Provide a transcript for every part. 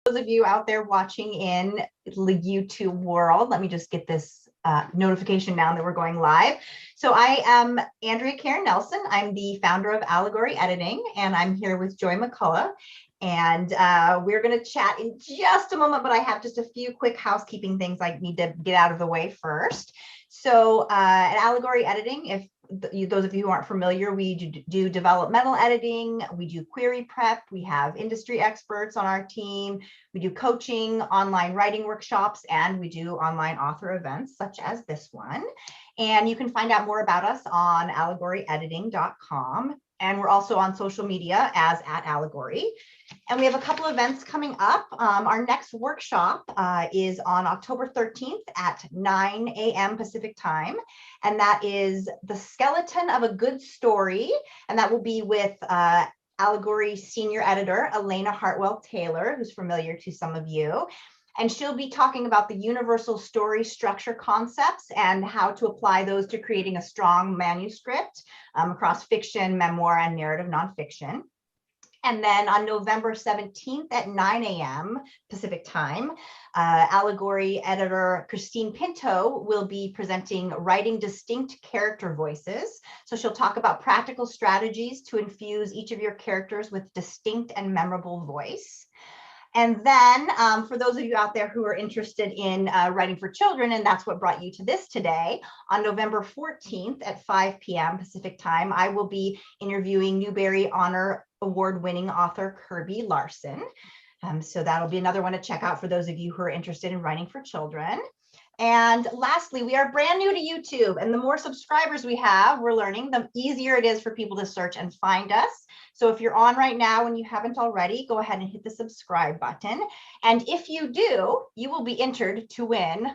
those of you out there watching in the YouTube world, let me just get this notification down that we're going live. So I am Andrea Karen Nelson. I'm the founder of Allegory Editing, and I'm here with Joy McCullough. And we're going to chat in just a moment, but I have just a few quick housekeeping things I need to get out of the way first. So at Allegory Editing, if those of you who aren't familiar, we do developmental editing, we do query prep, we have industry experts on our team, we do coaching, online writing workshops, and we do online author events such as this one. And you can find out more about us on allegoryediting.com. And we're also on social media as @Allegory. And we have a couple events coming up. Our next workshop is on October 13th at 9 a.m. Pacific time. And that is The Skeleton of a Good Story. And that will be with Allegory senior editor, Elena Hartwell-Taylor, who's familiar to some of you. And she'll be talking about the universal story structure concepts and how to apply those to creating a strong manuscript across fiction, memoir, and narrative nonfiction. And then on November 17th at 9 a.m. Pacific time, Allegory editor Christine Pinto will be presenting Writing Distinct Character Voices. So she'll talk about practical strategies to infuse each of your characters with distinct and memorable voice. And then for those of you out there who are interested in writing for children, and that's what brought you to this today, on November 14th at 5 p.m. Pacific time, I will be interviewing Newbery Honor Award-winning author Kirby Larson. So that'll be another one to check out for those of you who are interested in writing for children. And lastly, we are brand new to YouTube, and the more subscribers we have, we're learning, the easier it is for people to search and find us. So if you're on right now and you haven't already, go ahead and hit the subscribe button. And if you do, you will be entered to win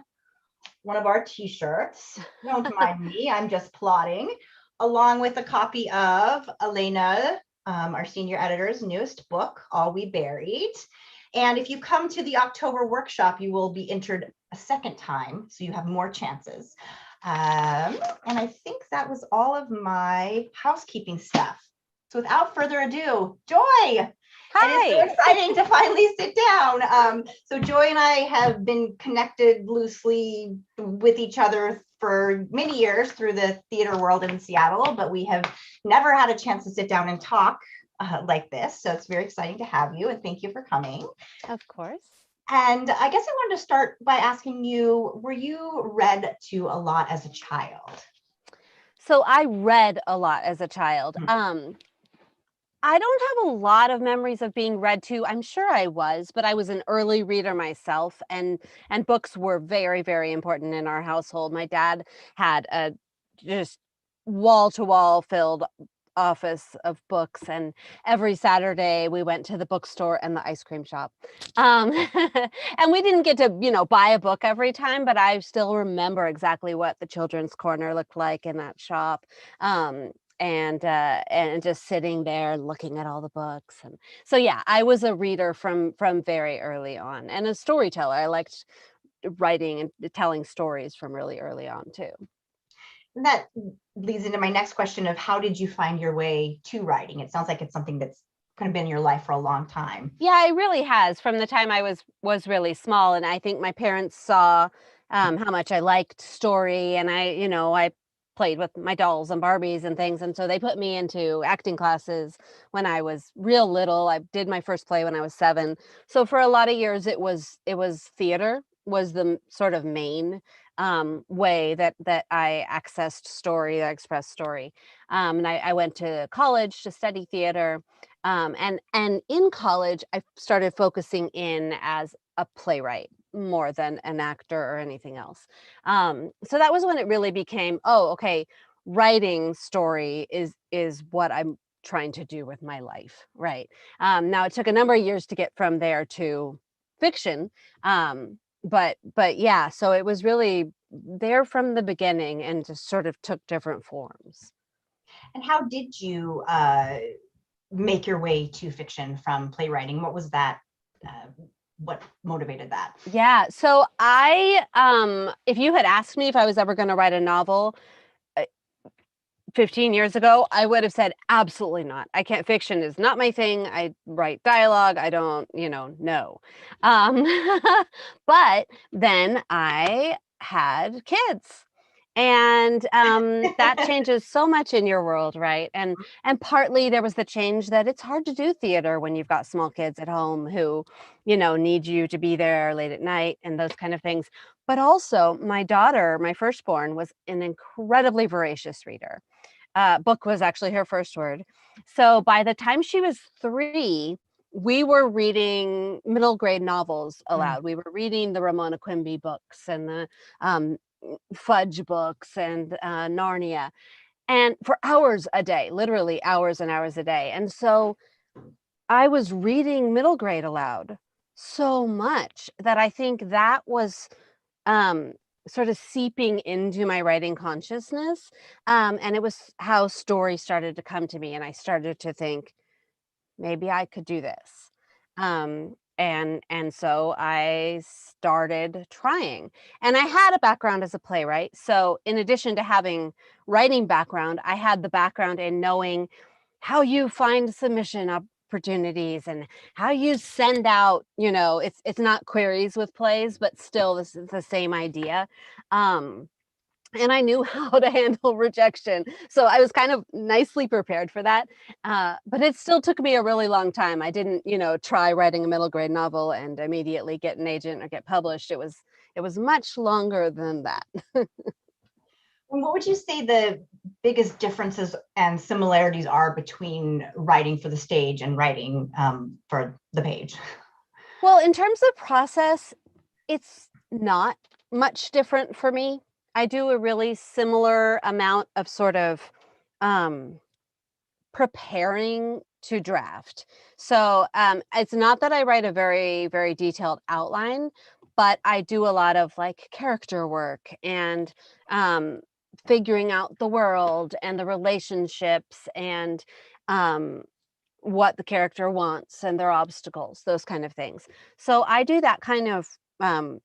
one of our t-shirts. Don't mind me, I'm just plotting, along with a copy of Elena, our senior editor's newest book, All We Buried. And if you come to the October workshop, you will be entered a second time, so you have more chances. And I think that was all of my housekeeping stuff. So without further ado, Joy. Hi. It is so exciting to finally sit down. So Joy and I have been connected loosely with each other for many years through the theater world in Seattle, but we have never had a chance to sit down and talk like this. So it's very exciting to have you, and thank you for coming. Of course. And I guess I wanted to start by asking you, were you read to a lot as a child? So I read a lot as a child. I don't have a lot of memories of being read to. I'm sure I was, but I was an early reader myself, and books were very, very important in our household. My dad had a just wall-to-wall filled office of books, and every Saturday we went to the bookstore and the ice cream shop. And we didn't get to, buy a book every time, but I still remember exactly what the children's corner looked like in that shop. And just sitting there and looking at all the books. And so, yeah, I was a reader from very early on, and a storyteller. I liked writing and telling stories from really early on too. And that leads into my next question of how did you find your way to writing? It sounds like it's something that's kind of been in your life for a long time. Yeah, it really has, from the time I was really small. And I think my parents saw how much I liked story, and I played with my dolls and Barbies and things. And so they put me into acting classes when I was real little. I did my first play when I was 7. So for a lot of years, it was theater was the sort of main way that I accessed story, that I expressed story. And I went to college to study theater. And in college, I started focusing in as a playwright more than an actor or anything else. So that was when it really became, oh, okay, writing story is what I'm trying to do with my life, right? Now it took a number of years to get from there to fiction. But yeah, so it was really there from the beginning and just sort of took different forms. And how did you make your way to fiction from playwriting? What was that? What motivated that? Yeah, so I, if you had asked me if I was ever going to write a novel, 15 years ago, I would have said, absolutely not. I can't, fiction is not my thing. I write dialogue. I don't, no. Um, but then I had kids. And that changes so much in your world, right? And partly there was the change that it's hard to do theater when you've got small kids at home who, need you to be there late at night and those kind of things. But also, my daughter, my firstborn, was an incredibly voracious reader. Book was actually her first word. So by the time she was 3, we were reading middle grade novels aloud. We were reading the Ramona Quimby books and the Fudge books and Narnia, and for hours a day, literally hours and hours a day. And so I was reading middle grade aloud so much that I think that was um, sort of seeping into my writing consciousness. And it was how story started to come to me. And I started to think, maybe I could do this. And so I started trying. And I had a background as a playwright. So in addition to having writing background, I had the background in knowing how you find submission opportunities and how you send out, it's not queries with plays, but still this is the same idea. And I knew how to handle rejection. So I was kind of nicely prepared for that. But it still took me a really long time. I didn't, try writing a middle grade novel and immediately get an agent or get published. It was much longer than that. And what would you say the biggest differences and similarities are between writing for the stage and writing for the page? Well, in terms of process, it's not much different for me. I do a really similar amount of sort of preparing to draft. So it's not that I write a very, very detailed outline, but I do a lot of like character work and figuring out the world and the relationships and what the character wants and their obstacles, those kind of things. So I do that kind of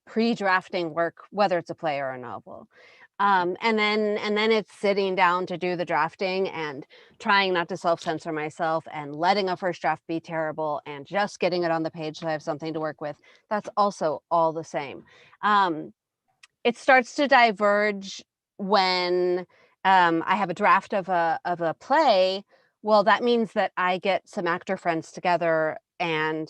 pre-drafting work, whether it's a play or a novel. And then it's sitting down to do the drafting and trying not to self-censor myself and letting a first draft be terrible and just getting it on the page so I have something to work with. That's also all the same. It starts to diverge when I have a draft of a play. Well, that means that I get some actor friends together and,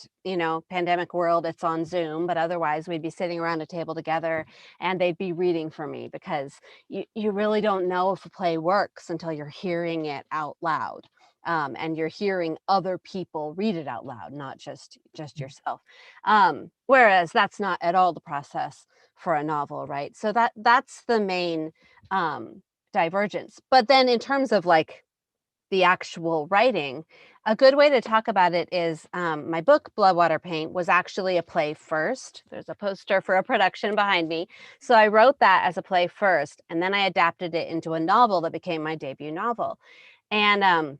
pandemic world, it's on Zoom, but otherwise we'd be sitting around a table together and they'd be reading for me because you really don't know if a play works until you're hearing it out loud. And you're hearing other people read it out loud, not just yourself. Whereas that's not at all the process for a novel, right? So that's the main divergence. But then in terms of like the actual writing, a good way to talk about it is my book, Blood, Water, Paint, was actually a play first. There's a poster for a production behind me. So I wrote that as a play first, and then I adapted it into a novel that became my debut novel. And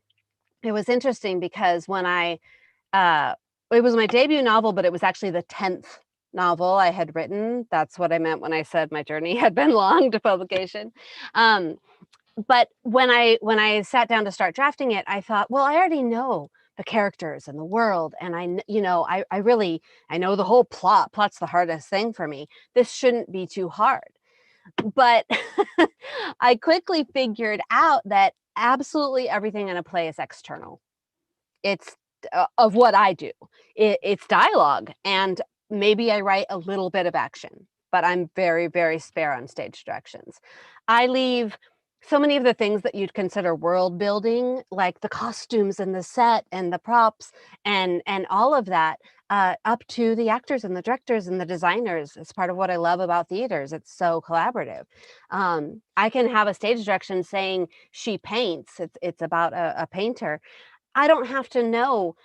it was interesting because when it was my debut novel, but it was actually the 10th novel I had written. That's what I meant when I said my journey had been long to publication. But when I sat down to start drafting it, I thought, well, I already know the characters and the world, and I know the whole plot. Plot's the hardest thing for me. This shouldn't be too hard. But I quickly figured out that absolutely everything in a play is external. It's of what I do. It's dialogue, and maybe I write a little bit of action, but I'm very, very spare on stage directions. I leave so many of the things that you'd consider world building, like the costumes and the set and the props and all of that, up to the actors and the directors and the designers. It's part of what I love about theaters. It's so collaborative. I can have a stage direction saying she paints. It's about a painter. I don't have to know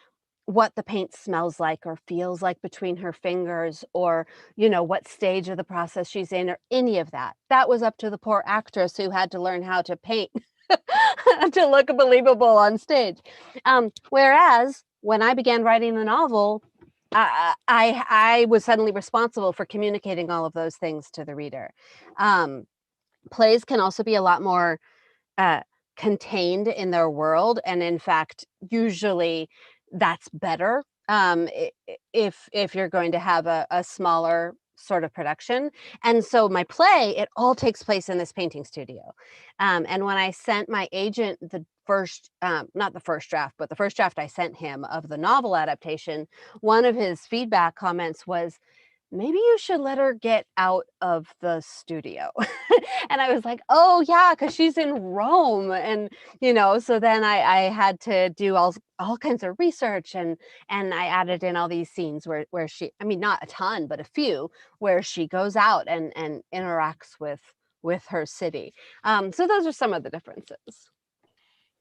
what the paint smells like or feels like between her fingers or, what stage of the process she's in or any of that. That was up to the poor actress who had to learn how to paint to look believable on stage. Whereas when I began writing the novel, I was suddenly responsible for communicating all of those things to the reader. Plays can also be a lot more contained in their world. And in fact, usually that's better if you're going to have a smaller sort of production. And so my play, it all takes place in this painting studio. And when I sent my agent the first, not the first draft, but the first draft I sent him of the novel adaptation, one of his feedback comments was, maybe you should let her get out of the studio. And I was like, oh yeah, because she's in Rome. And, so then I had to do all kinds of research, and I added in all these scenes where she, I mean, not a ton, but a few, where she goes out and interacts with her city. So those are some of the differences.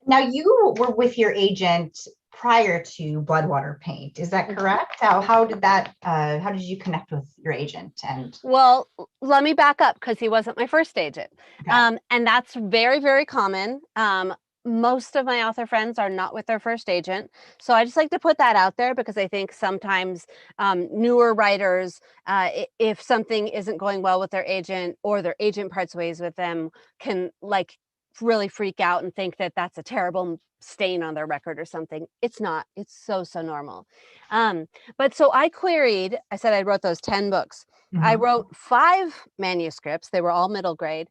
Now, you were with your agent prior to Bloodwater Paint. Is that correct? How did you connect with your agent? And well, let me back up, because he wasn't my first agent. okay. And that's very, very common. Most of my author friends are not with their first agent. So I just like to put that out there, because I think sometimes newer writers, if something isn't going well with their agent, or their agent parts ways with them, can really freak out and think that that's a terrible stain on their record or something. It's not. It's so normal. But so I said I wrote those 10 books. I wrote 5 manuscripts. They were all middle grade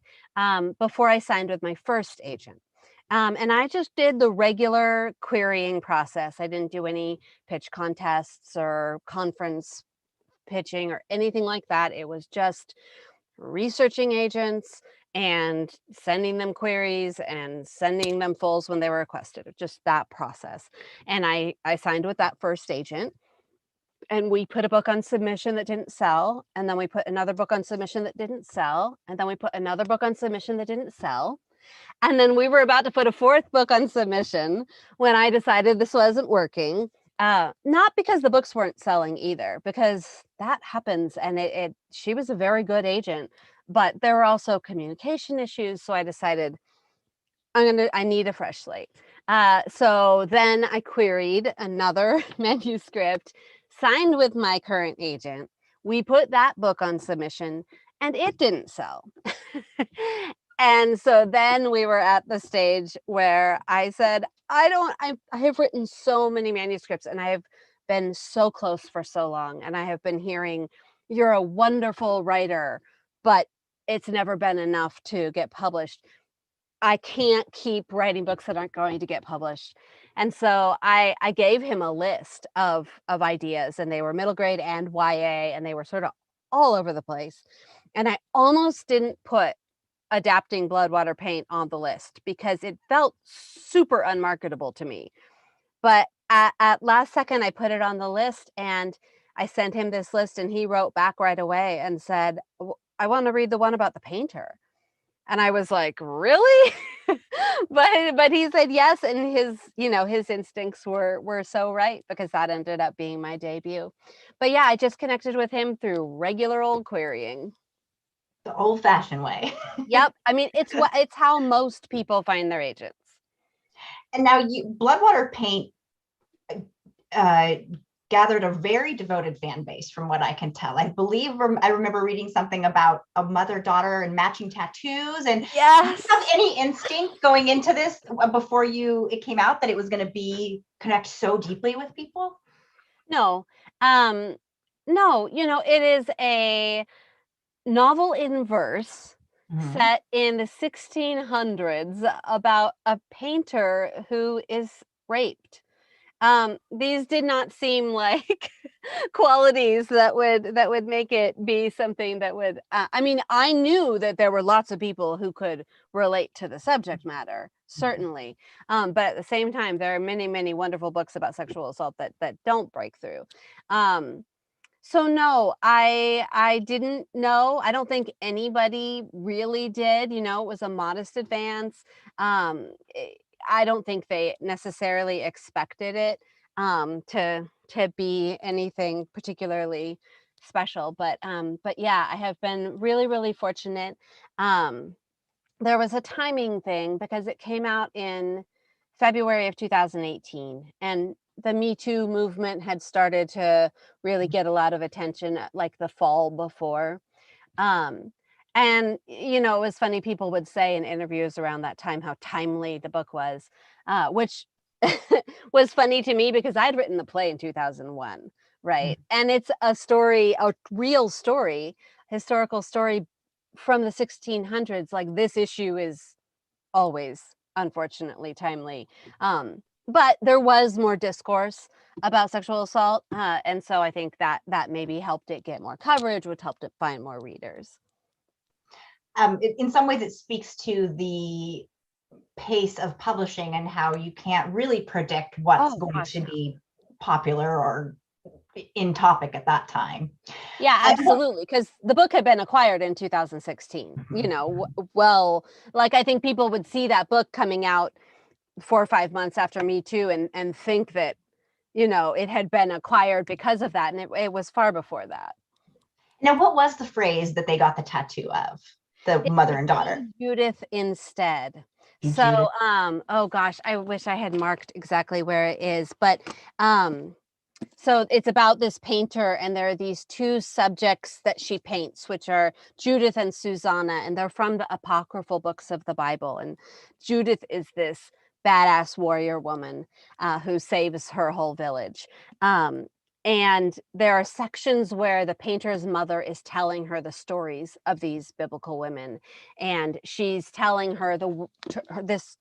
before I signed with my first agent. And I just did the regular querying process. I didn't do any pitch contests or conference pitching or anything like that. It was just researching agents and sending them queries and sending them fulls when they were requested, just that process. And I signed with that first agent, and we put a book on submission that didn't sell, and then we put another book on submission that didn't sell, and then we put another book on submission that didn't sell. And then we were about to put a 4th book on submission when I decided this wasn't working. Not because the books weren't selling either, because that happens, and she was a very good agent, but there were also communication issues. So I decided I need a fresh slate. So then I queried another manuscript, signed with my current agent. We put that book on submission, and it didn't sell. And so then we were at the stage where I said, I have written so many manuscripts, and I have been so close for so long. And I have been hearing, you're a wonderful writer, but it's never been enough to get published. I can't keep writing books that aren't going to get published. And so I gave him a list of ideas, and they were middle grade and YA, and they were sort of all over the place. And I almost didn't put adapting Bloodwater Paint on the list, because it felt super unmarketable to me. But at last second, I put it on the list, and I sent him this list, and he wrote back right away and said, I want to read the one about the painter. And I was like, really? but he said yes, and his instincts were so right, because that ended up being my debut. But yeah, I just connected with him through regular old querying. The old-fashioned way. Yep. I mean, it's how most people find their agents. And now Bloodwater Paint gathered a very devoted fan base, from what I can tell. I believe I remember reading something about a mother-daughter and matching tattoos. And yes. Did you have any instinct going into this before it came out that it was going to connect so deeply with people? No. No, it is a novel in verse set in the 1600s about a painter who is raped. These did not seem like qualities that would make it be something that would, I mean, I knew that there were lots of people who could relate to the subject matter, certainly. But at the same time, there are many, many wonderful books about sexual assault that don't break through. So no, I didn't know. I don't think anybody really did. It was a modest advance. I don't think they necessarily expected it to be anything particularly special. But yeah, I have been really, really fortunate. There was a timing thing, because it came out in February of 2018, and the Me Too movement had started to really get a lot of attention, like the fall before. And, you know, it was funny, people would say in interviews around that time how timely the book was, which was funny to me because I'd written the play in 2001, right? And it's a story, a real story, historical story from the 1600s. Like, this issue is always, unfortunately, timely. But there was more discourse about sexual assault, and so I think that that maybe helped it get more coverage, which helped it find more readers. In some ways, it speaks to the pace of publishing and how you can't really predict what's Oh going gosh, to no. be popular or in topic at that time. Yeah, Uh, absolutely. Because the book had been acquired in 2016. You know, well, like, I think people would see that book coming out 4 or 5 months after Me Too and think that, you know, it had been acquired because of that, and it was far before that. Now, what was the phrase that they got the tattoo of, the It's mother and daughter? Be Judith instead. Be So, Judith. oh gosh, I wish I had marked exactly where it is, but so it's about this painter, and there are these two subjects that she paints, which are Judith and Susanna, and they're from the apocryphal books of the Bible. And Judith is this badass warrior woman who saves her whole village. Um, and there are sections where the painter's mother is telling her the stories of these biblical women, and she's telling her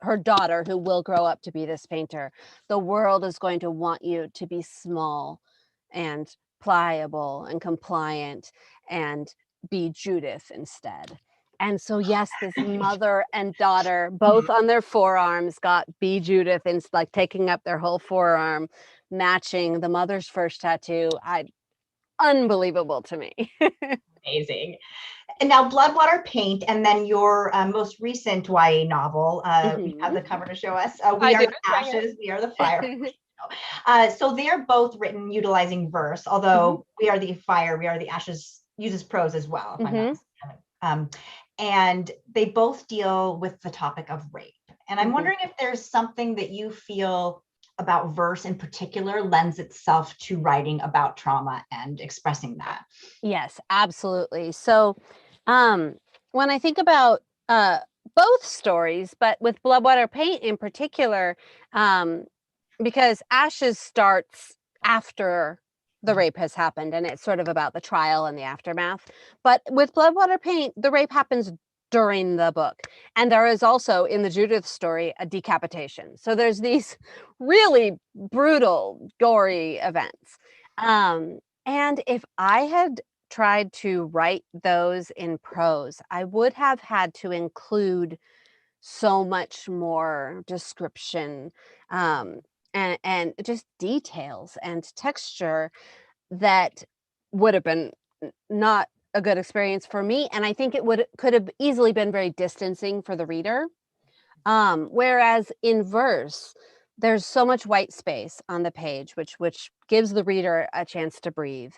her daughter, who will grow up to be this painter, the world is going to want you to be small and pliable and compliant and be Judith instead. And so, yes, this mother and daughter, both on their forearms, got Be Judith, and like taking up their whole forearm, matching the mother's first tattoo. Unbelievable to me. Amazing. And now Bloodwater Paint, and then your most recent YA novel, we have Mhm. the cover to show us. I We are do. the ashes, we are the fire. So they're both written utilizing verse, although We Are the Fire, We Are the Ashes uses prose as well, if I'm not mistaken. And they both deal with the topic of rape. And I'm wondering if there's something that you feel about verse in particular lends itself to writing about trauma and expressing that. Yes, absolutely. So, when I think about both stories, but with Bloodwater Paint in particular, um, because Ashes starts after the rape has happened, and it's sort of about the trial and the aftermath. But with Bloodwater Paint, the rape happens during the book. And there is also, in the Judith story, a decapitation. So there's these really brutal, gory events. And if I had tried to write those in prose, I would have had to include so much more description, um, and just details and texture that would have been not a good experience for me. And I think it could have easily been very distancing for the reader. Whereas in verse, there's so much white space on the page, which gives the reader a chance to breathe.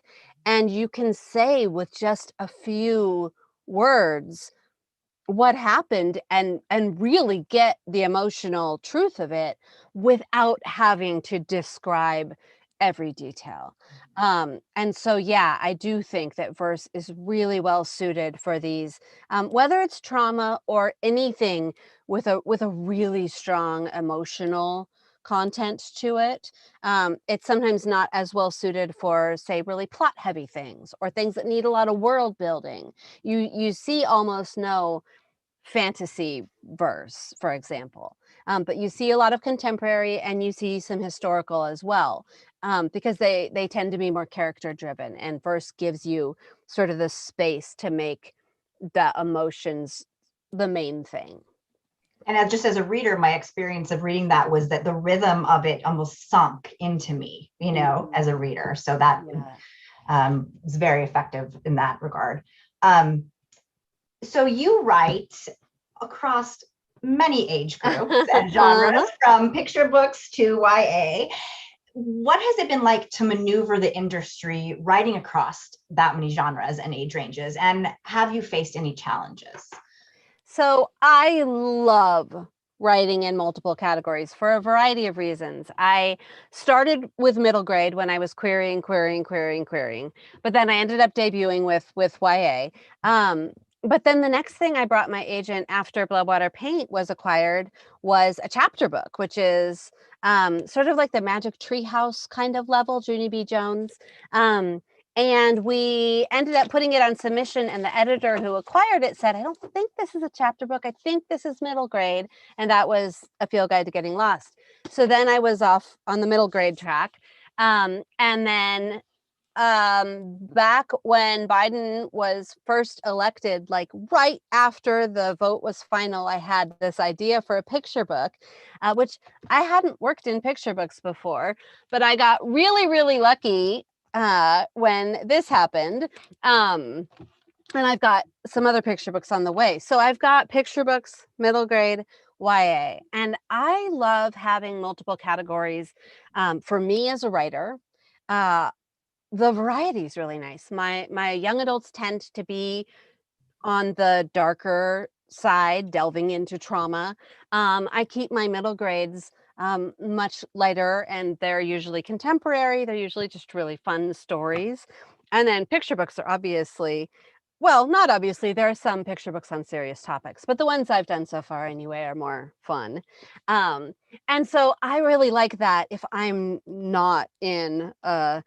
And you can say with just a few words what happened and really get the emotional truth of it without having to describe every detail. And so, yeah, I do think that verse is really well suited for these, whether it's trauma or anything with a really strong emotional content to it. It's sometimes not as well suited for, say, really plot heavy things or things that need a lot of world building. You see almost no fantasy verse, for example. But you see a lot of contemporary, and you see some historical as well, because they tend to be more character driven, and verse gives you sort of the space to make the emotions the main thing. And just as a reader, my experience of reading that was that the rhythm of it almost sunk into me, as a reader. So that Yeah. was very effective in that regard. So you write across many age groups and genres, from picture books to YA. What has it been like to maneuver the industry writing across that many genres and age ranges? And have you faced any challenges? So I love writing in multiple categories for a variety of reasons. I started with middle grade when I was querying, but then I ended up debuting with YA. But then the next thing I brought my agent after Bloodwater Paint was acquired was a chapter book, which is sort of like the Magic Treehouse kind of level, Junie B. Jones. And we ended up putting it on submission, and the editor who acquired it said, I don't think this is a chapter book. I think this is middle grade. And that was A Field Guide to Getting Lost. So then I was off on the middle grade track. And then back when Biden was first elected, like right after the vote was final, I had this idea for a picture book, which I hadn't worked in picture books before, but I got really, really lucky when this happened. And I've got some other picture books on the way. So I've got picture books, middle grade, YA, and I love having multiple categories. For me as a writer, the variety is really nice. My young adults tend to be on the darker side, delving into trauma. I keep my middle grades much lighter, and they're usually contemporary. They're usually just really fun stories. And then picture books are obviously, well, not obviously, there are some picture books on serious topics, but the ones I've done so far anyway are more fun. And so I really like that if I'm not in a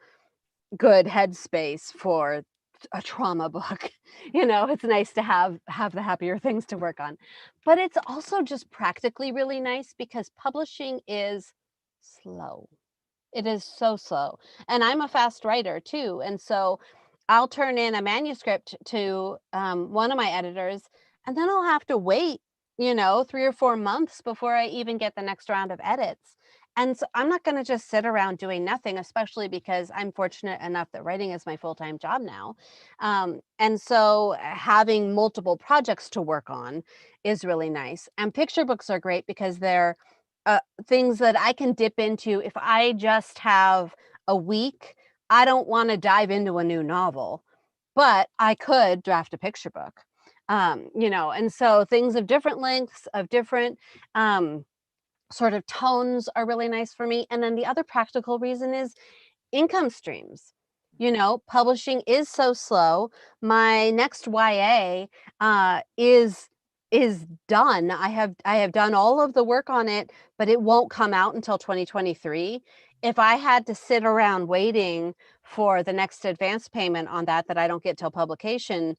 good headspace for a trauma book. It's nice to have the happier things to work on. But it's also just practically really nice because publishing is slow. It is so slow. And I'm a fast writer too. And so I'll turn in a manuscript to one of my editors, and then I'll have to wait, 3 or 4 months before I even get the next round of edits. And so I'm not going to just sit around doing nothing, especially because I'm fortunate enough that writing is my full-time job now. And so having multiple projects to work on is really nice. And picture books are great because they're things that I can dip into if I just have a week. I don't want to dive into a new novel, but I could draft a picture book. And so things of different lengths, of different sort of tones are really nice for me. And then the other practical reason is income streams. Publishing is so slow. My next YA is done. I have done all of the work on it, but it won't come out until 2023. If I had to sit around waiting for the next advance payment on that I don't get till publication,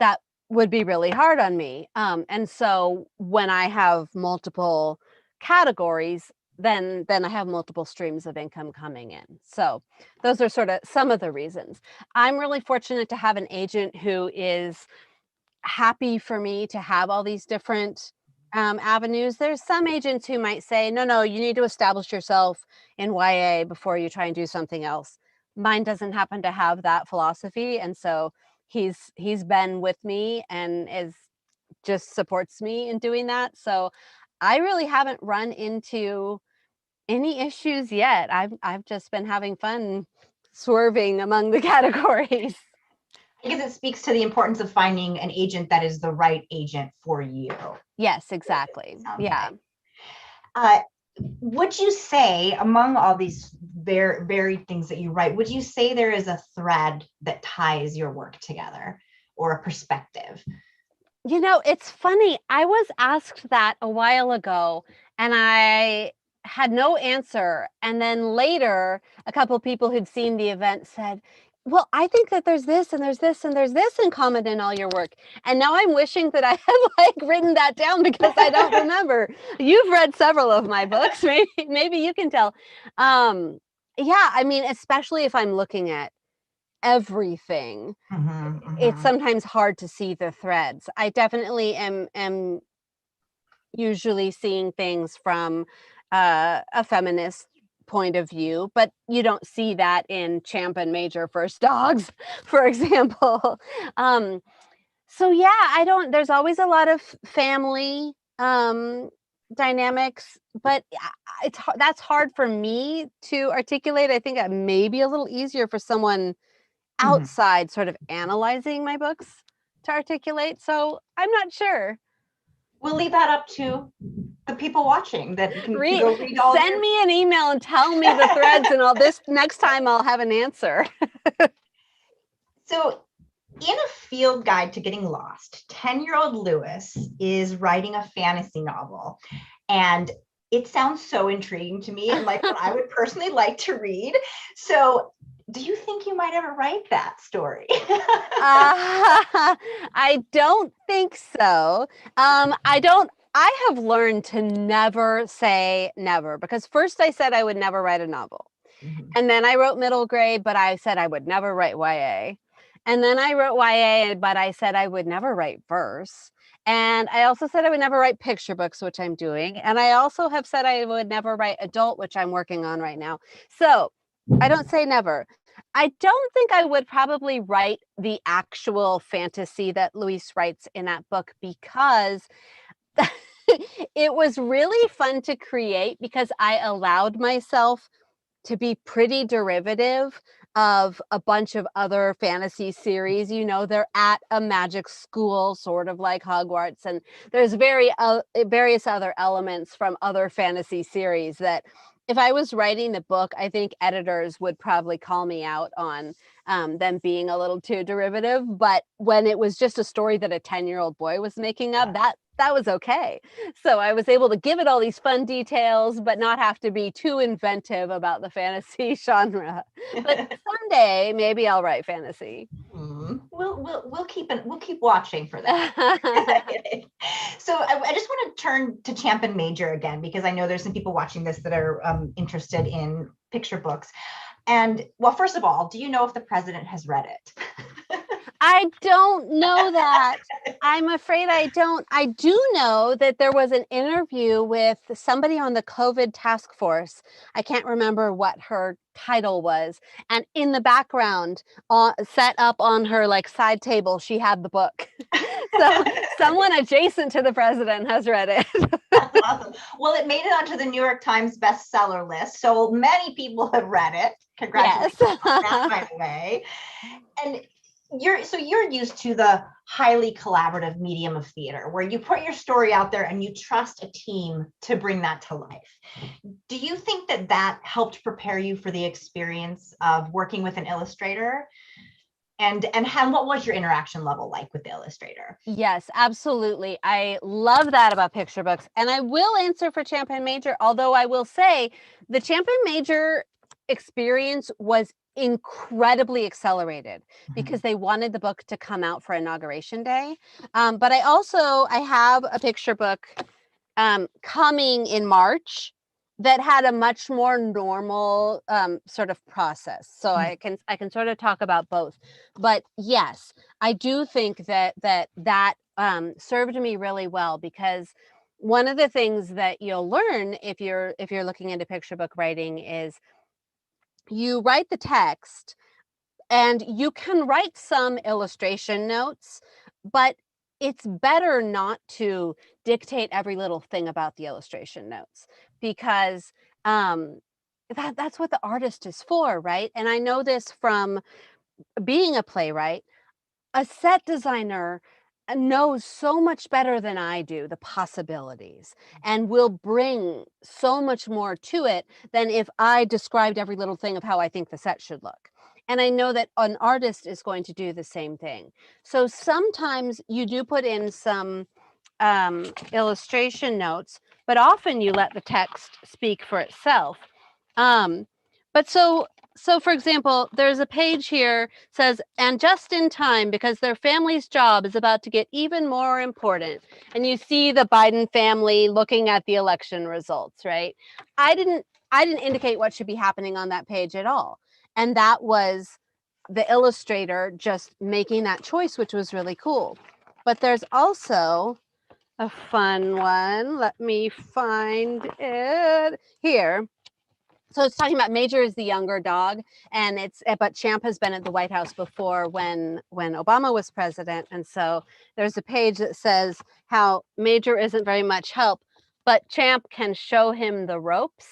that would be really hard on me. And so when I have multiple categories, then I have multiple streams of income coming in. So those are sort of some of the reasons. I'm really fortunate to have an agent who is happy for me to have all these different avenues. There's some agents who might say, no, you need to establish yourself in YA before you try and do something else. Mine doesn't happen to have that philosophy. And so he's been with me and is just supports me in doing that. So I really haven't run into any issues yet. I've just been having fun swerving among the categories. I guess it speaks to the importance of finding an agent that is the right agent for you. Yes, exactly. Yeah. Would you say, among all these varied things that you write, would you say there is a thread that ties your work together or a perspective? It's funny. I was asked that a while ago, and I had no answer. And then later, a couple of people who'd seen the event said, well, I think that there's this and there's this and there's this in common in all your work. And now I'm wishing that I had written that down because I don't remember. You've read several of my books. Maybe you can tell. Yeah, I mean, especially if I'm looking at everything, it's sometimes hard to see the threads. I definitely am usually seeing things from a feminist point of view, but you don't see that in Champ and Major First Dogs, for example. So yeah, there's always a lot of family dynamics, but that's hard for me to articulate. I think that may be a little easier for someone outside sort of analyzing my books to articulate. So I'm not sure. We'll leave that up to the people watching that can go read all. Send me an email and tell me the threads, and next time I'll have an answer. So In a field guide to getting lost, 10-year-old Lewis is writing a fantasy novel. And it sounds so intriguing to me and like what I would personally like to read. So do you think you might ever write that story? I don't think so. I have learned to never say never, because first I said I would never write a novel. Mhm. And then I wrote middle grade, but I said I would never write YA. And then I wrote YA, but I said I would never write verse. And I also said I would never write picture books, which I'm doing. And I also have said I would never write adult, which I'm working on right now. So I don't say never. I don't think I would probably write the actual fantasy that Luis writes in that book, because it was really fun to create, because I allowed myself to be pretty derivative of a bunch of other fantasy series. You know, they're at a magic school, sort of like Hogwarts, and there's various other elements from other fantasy series that, if I was writing the book, I think editors would probably call me out on them being a little too derivative. But when it was just a story that a 10-year-old boy was making up, that was okay. So I was able to give it all these fun details, but not have to be too inventive about the fantasy genre. But someday, maybe I'll write fantasy. We'll keep watching for that. So I just want to turn to Champ and Major again, because I know there's some people watching this that are interested in picture books. And well, first of all, do you know if the president has read it? I don't know that. I'm afraid I don't. I do know that there was an interview with somebody on the COVID task force. I can't remember what her title was. And in the background, set up on her like side table, she had the book. So someone adjacent to the president has read it. Awesome. Well, it made it onto the New York Times bestseller list, so many people have read it. Congratulations on that, by the way. And you're used to the highly collaborative medium of theater, where you put your story out there and you trust a team to bring that to life. Do you think that helped prepare you for the experience of working with an illustrator? And what was your interaction level like with the illustrator? Yes, absolutely. I love that about picture books. And I will answer for Champ and Major, although I will say the Champ and Major experience was incredibly accelerated because they wanted the book to come out for inauguration day. But I have a picture book coming in March that had a much more normal sort of process. So I can sort of talk about both. But yes, I do think that served me really well, because one of the things that you'll learn if you're looking into picture book writing is you write the text and you can write some illustration notes, but it's better not to dictate every little thing about the illustration notes, because that's what the artist is for, right? And I know this from being a playwright. A set designer knows so much better than I do the possibilities, and will bring so much more to it than if I described every little thing of how I think the set should look. And I know that an artist is going to do the same thing. So sometimes you do put in some illustration notes, but often you let the text speak for itself. But so for example, there's a page here says, and just in time, because their family's job is about to get even more important. And you see the Biden family looking at the election results, right? I didn't indicate what should be happening on that page at all. And that was the illustrator just making that choice, which was really cool. But there's also a fun one. Let me find it here. So it's talking about Major is the younger dog, and but Champ has been at the White House before when Obama was president. And so there's a page that says how Major isn't very much help, but Champ can show him the ropes.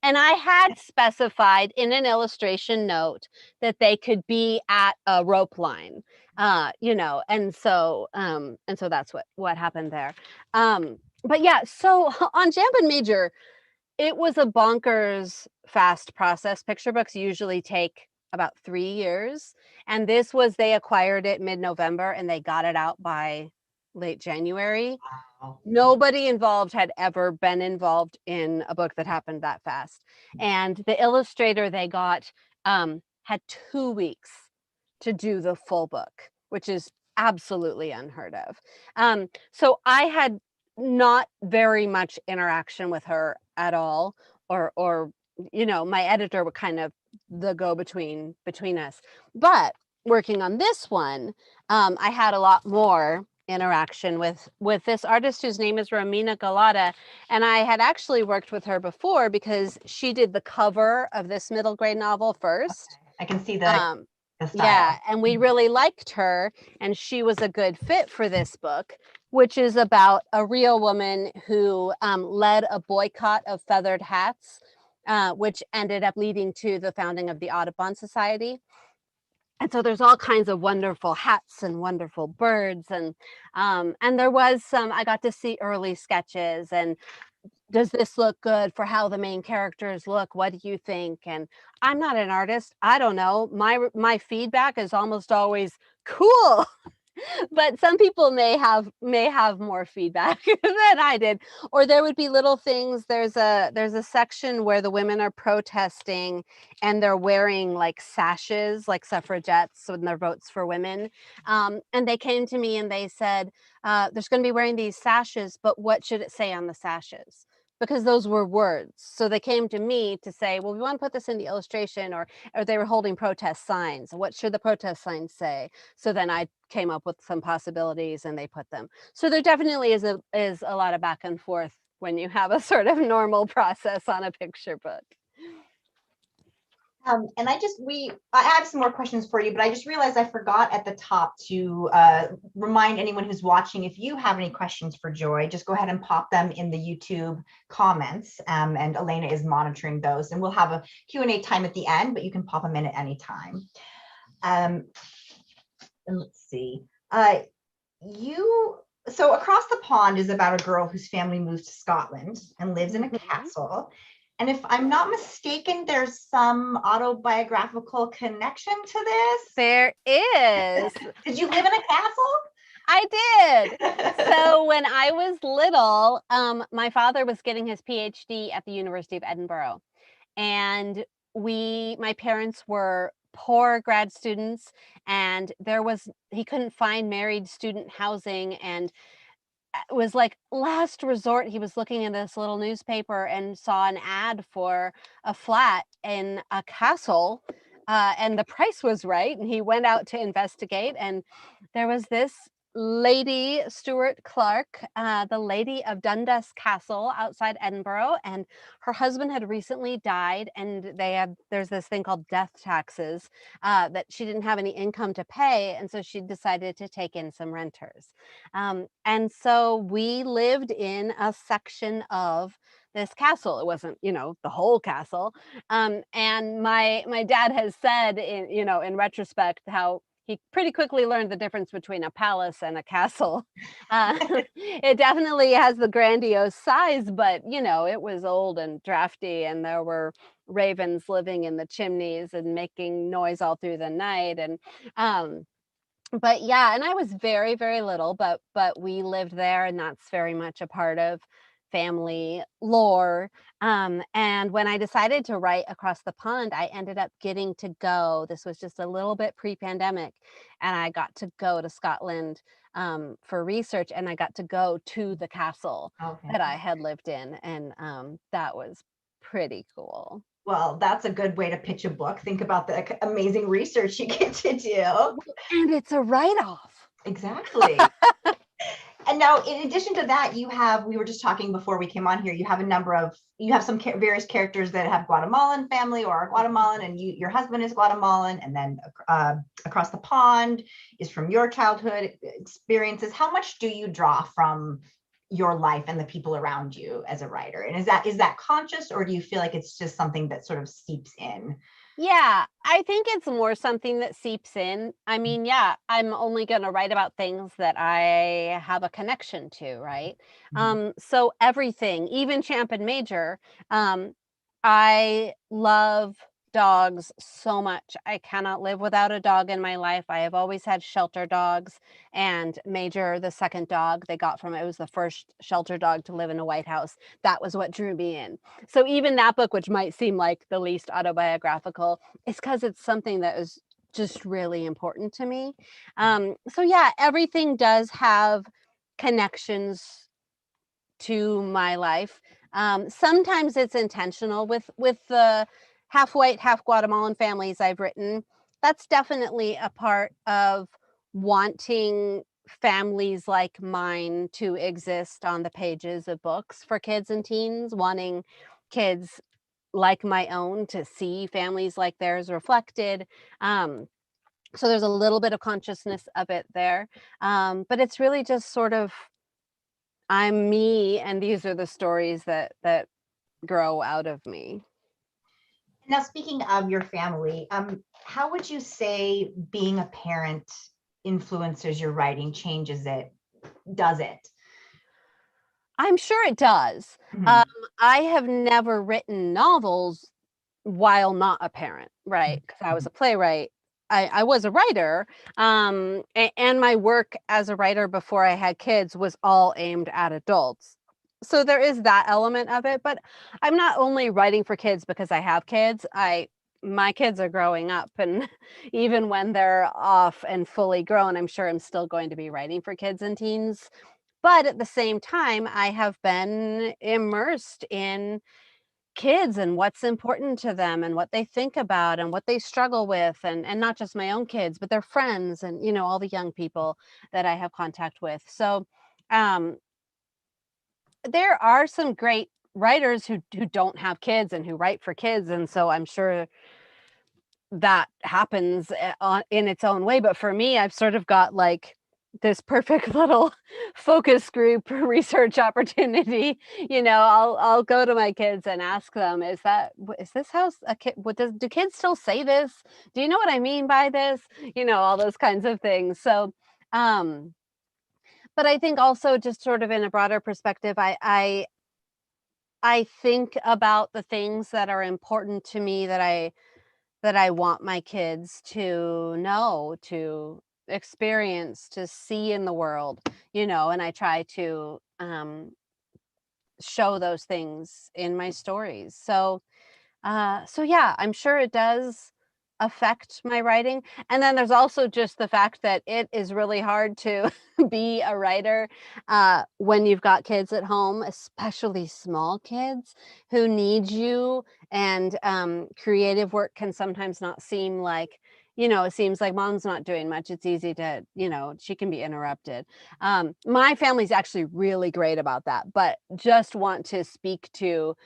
And I had specified in an illustration note that they could be at a rope line, and so that's what happened there. But yeah, so on Champ and Major, it was a bonkers fast process. Picture books usually take about 3 years. And this was, they acquired it mid-November and they got it out by late January. Wow. Nobody involved had ever been involved in a book that happened that fast. And the illustrator they got had 2 weeks to do the full book, which is absolutely unheard of. So I had not very much interaction with her at all, or my editor would kind of the go-between between us. But working on this one, I had a lot more interaction with this artist whose name is Romina Galata, and I had actually worked with her before because she did the cover of this middle grade novel first. I can see Um, the style. yeah, and we really liked her, and she was a good fit for this book, which is about a real woman who led a boycott of feathered hats, which ended up leading to the founding of the Audubon Society. And so there's all kinds of wonderful hats and wonderful birds, and there was some, I got to see early sketches, and does this look good for how the main characters look? What do you think? And I'm not an artist. I don't know. My feedback is almost always cool. But some people may have more feedback than I did. Or there would be little things. There's a section where the women are protesting and they're wearing like sashes, like suffragettes when their votes for women. And they came to me and they said, there's going to be wearing these sashes, but what should it say on the sashes? Because those were words. So they came to me to say, well, we want to put this in the illustration, or they were holding protest signs. What should the protest signs say? So then I came up with some possibilities and they put them. So there definitely is a lot of back and forth when you have a sort of normal process on a picture book. And I have some more questions for you, but I just realized I forgot at the top to remind anyone who's watching, if you have any questions for Joy, just go ahead and pop them in the YouTube comments, and Elena is monitoring those, and we'll have a Q&A time at the end, but you can pop them in at any time. And let's see. So Across the Pond is about a girl whose family moves to Scotland and lives in a castle. And if I'm not mistaken, there's some autobiographical connection to this. There is. Did you live in a castle? I did. So when I was little, my father was getting his PhD at the University of Edinburgh. And my parents were poor grad students, and he couldn't find married student housing, and it was like last resort. He was looking in this little newspaper and saw an ad for a flat in a castle, and the price was right, and he went out to investigate, and there was this Lady Stuart Clark, the Lady of Dundas Castle outside Edinburgh, and her husband had recently died, and there's this thing called death taxes, that she didn't have any income to pay, and so she decided to take in some renters. And so we lived in a section of this castle. It wasn't, the whole castle. And my dad has said in retrospect how he pretty quickly learned the difference between a palace and a castle. It definitely has the grandiose size, but it was old and drafty, and there were ravens living in the chimneys and making noise all through the night. And but yeah, and I was very, very little, but we lived there, and that's very much a part of family lore. And when I decided to write Across the Pond, I ended up getting to go. This was just a little bit pre-pandemic, and I got to go to Scotland for research, and I got to go to the castle that I had lived in, and that was pretty cool. Well, that's a good way to pitch a book. Think about the amazing research you get to do. And it's a write-off. Exactly. And now, in addition to that, we were just talking before we came on here, you have some various characters that have Guatemalan family or are Guatemalan, and your husband is Guatemalan, and then Across the Pond is from your childhood experiences. How much do you draw from your life and the people around you as a writer? And is that conscious, or do you feel like it's just something that sort of seeps in? Yeah, I think it's more something that seeps in. I mean, yeah, I'm only going to write about things that I have a connection to, right? So everything, even Champ and Major, I love dogs so much. I cannot live without a dog in my life. I have always had shelter dogs, and Major, the second dog they got from it was the first shelter dog to live in a White House. That was what drew me in. So even that book, which might seem like the least autobiographical, is because it's something that is just really important to me. So yeah, everything does have connections to my life. Sometimes it's intentional with the half white, half Guatemalan families I've written. That's definitely a part of wanting families like mine to exist on the pages of books for kids and teens, wanting kids like my own to see families like theirs reflected. Um, so there's a little bit of consciousness of it there. But it's really just sort of I'm me, and these are the stories that grow out of me. Now, speaking of your family, how would you say being a parent influences your writing, changes it, does it? I'm sure it does. Um, Mhm. I have never written novels while not a parent, right? Because I was a playwright. I was a writer, and my work as a writer before I had kids was all aimed at adults. So there is that element of it, but I'm not only writing for kids because I have kids. My kids are growing up, and even when they're off and fully grown, I'm sure I'm still going to be writing for kids and teens. But at the same time, I have been immersed in kids and what's important to them and what they think about and what they struggle with, and not just my own kids but their friends, and all the young people that I have contact with. So um there are some great writers who don't have kids and who write for kids, and so I'm sure that happens in its own way. But for me, I've sort of got like this perfect little focus group research opportunity. I'll go to my kids and ask them, is this house a kid? Do kids still say this? Do you know what I mean by this? All those kinds of things. So, um, but I think also just sort of in a broader perspective, I think about the things that are important to me that I want my kids to know, to experience, to see in the world, and I try to show those things in my stories. So yeah, I'm sure it does affect my writing. And then there's also just the fact that it is really hard to be a writer when you've got kids at home, especially small kids who need you. And creative work can sometimes not seem like, it seems like mom's not doing much. It's easy to, she can be interrupted. My family's actually really great about that, but just want to speak to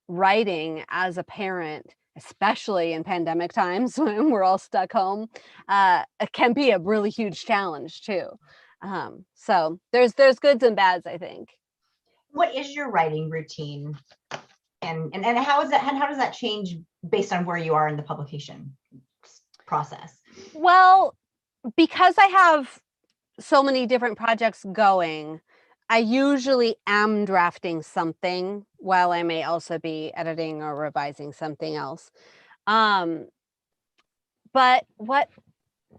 writing as a parent, especially in pandemic times when we're all stuck home, it can be a really huge challenge too. So there's goods and bads, I think. What is your writing routine, and how is that, and how does that change based on where you are in the publication process? Well, because I have so many different projects going, I usually am drafting something while I may also be editing or revising something else. Um, but what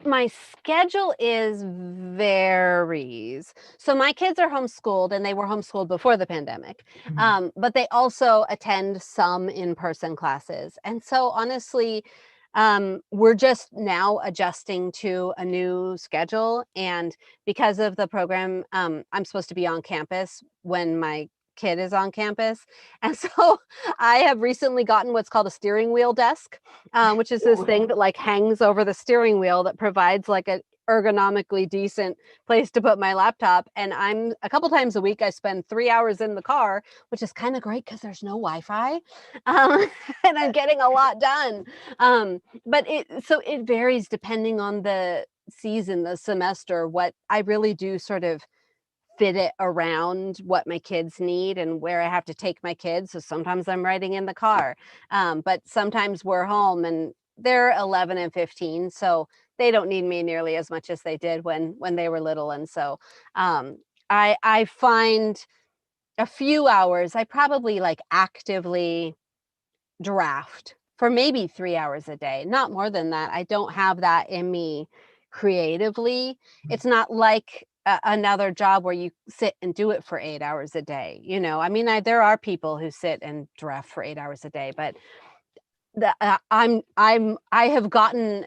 my schedule is varies. So my kids are homeschooled, and they were homeschooled before the pandemic. Mhm. But they also attend some in-person classes. And so honestly, we're just now adjusting to a new schedule. And because of the program, I'm supposed to be on campus when my kid is on campus. And so I have recently gotten what's called a steering wheel desk, which is this Ooh. thing that like hangs over the steering wheel that provides like a ergonomically decent place to put my laptop. And I'm a couple times a week I spend 3 hours in the car, which is kind of great because there's no Wi-Fi, um, and I'm getting a lot done. But it varies depending on the season, the semester. What I really do sort of fit it around what my kids need and where I have to take my kids. So sometimes I'm riding in the car, but sometimes we're home, and they're 11 and 15, so they don't need me nearly as much as they did when they were little. And so um, I find a few hours I probably like actively draft for maybe 3 hours a day, not more than that. I don't have that in me creatively. It's not like another job where you sit and do it for 8 hours a day. I mean, there are people who sit and draft for 8 hours a day, but I have gotten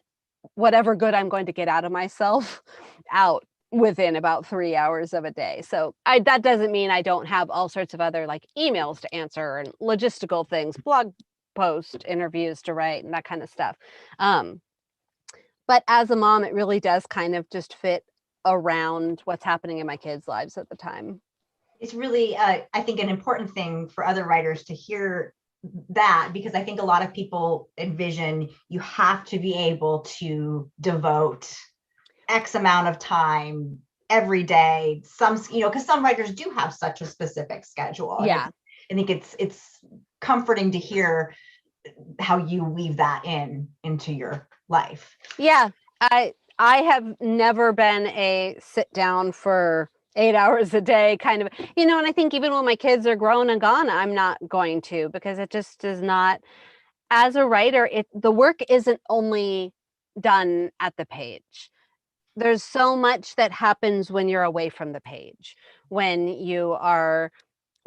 whatever good I'm going to get out of myself out within about 3 hours of a day. So that doesn't mean I don't have all sorts of other like emails to answer and logistical things, blog post interviews to write and that kind of stuff. But as a mom, it really does kind of just fit around what's happening in my kids' lives at the time. It's really, I think, an important thing for other writers to hear that, because I think a lot of people envision you have to be able to devote X amount of time every day. Because some writers do have such a specific schedule. Yeah. I think it's comforting to hear how you weave that into your life. Yeah, I have never been a sit down for 8 hours a day kind of, and I think even when my kids are grown and gone, I'm not going to, because it just is not, as a writer, the work isn't only done at the page. There's so much that happens when you're away from the page, when you are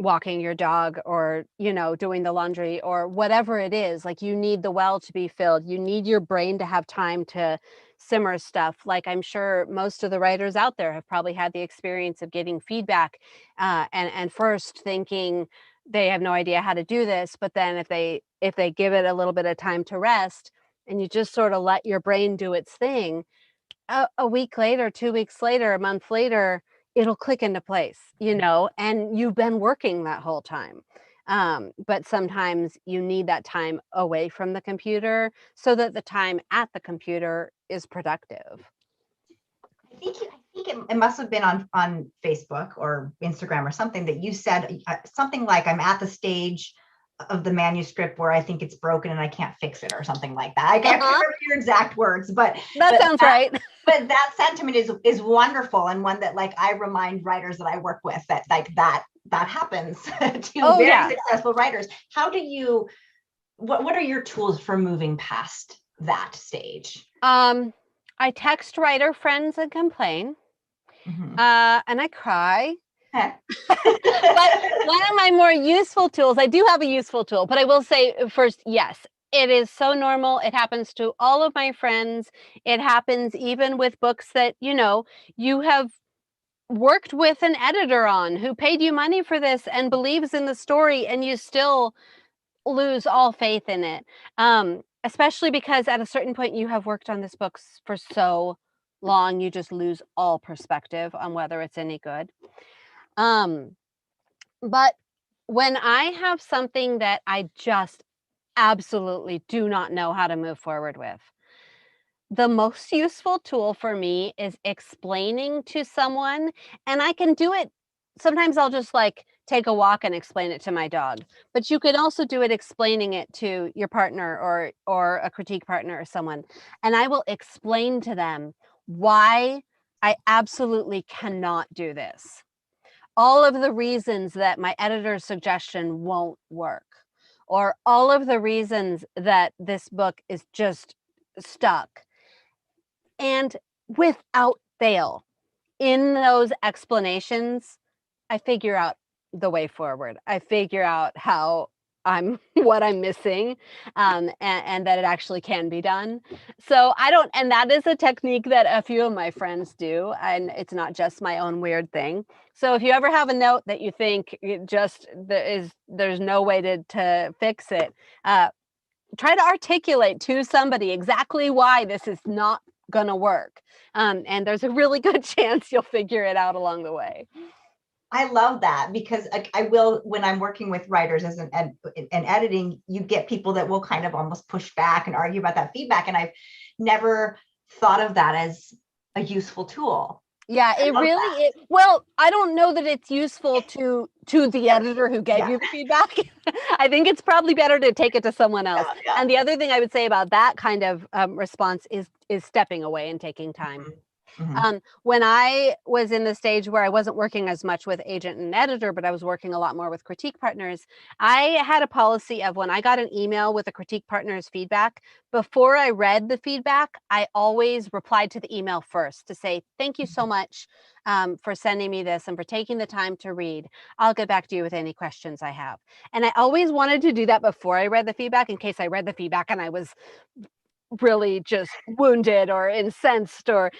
walking your dog or, doing the laundry or whatever it is. Like, you need the well to be filled. You need your brain to have time to simmer stuff. Like, I'm sure most of the writers out there have probably had the experience of getting feedback and first thinking they have no idea how to do this. But then if they give it a little bit of time to rest and you just sort of let your brain do its thing, a week later, 2 weeks later, a month later, it'll click into place, and you've been working that whole time. But sometimes you need that time away from the computer so that the time at the computer is productive. I think it must have been on Facebook or Instagram or something that you said something like, I'm at the stage of the manuscript where I think it's broken and I can't fix it, or something like that. I can't remember your exact words, but sounds right. But that sentiment is wonderful, and one that, like, I remind writers that I work with, that like that happens to very successful writers. How do you, what are your tools for moving past that stage? I text writer friends and complain. And I cry. But one of my more useful tools, I do have a useful tool, but I will say first, yes, it is so normal. It happens to all of my friends. It happens even with books that, you have worked with an editor on who paid you money for this and believes in the story, and you still lose all faith in it. Especially because at a certain point you have worked on this book for so long, you just lose all perspective on whether it's any good. But when I have something that I just absolutely do not know how to move forward with, the most useful tool for me is explaining to someone, and I can do it. Sometimes I'll just like take a walk and explain it to my dog, but you can also do it explaining it to your partner or a critique partner or someone. And I will explain to them why I absolutely cannot do this. All of the reasons that my editor's suggestion won't work, or all of the reasons that this book is just stuck. And without fail, in those explanations, I figure out the way forward. I figure out what I'm missing, and that it actually can be done. So and that is a technique that a few of my friends do, and it's not just my own weird thing. So if you ever have a note that you think there's no way to fix it, try to articulate to somebody exactly why this is not gonna work. And there's a really good chance you'll figure it out along the way. I love that, because I will, when I'm working with writers as an editing, you get people that will kind of almost push back and argue about that feedback. And I've never thought of that as a useful tool. Yeah, it really is. Well, I don't know that it's useful to the editor who gave you the feedback. I think it's probably better to take it to someone else. And the other thing I would say about that kind of response is stepping away and taking time. When I was in the stage where I wasn't working as much with agent and editor, but I was working a lot more with critique partners, I had a policy of when I got an email with a critique partner's feedback, before I read the feedback, I always replied to the email first to say, thank you so much for sending me this and for taking the time to read. I'll get back to you with any questions I have. And I always wanted to do that before I read the feedback in case I read the feedback and I was really just wounded or incensed or,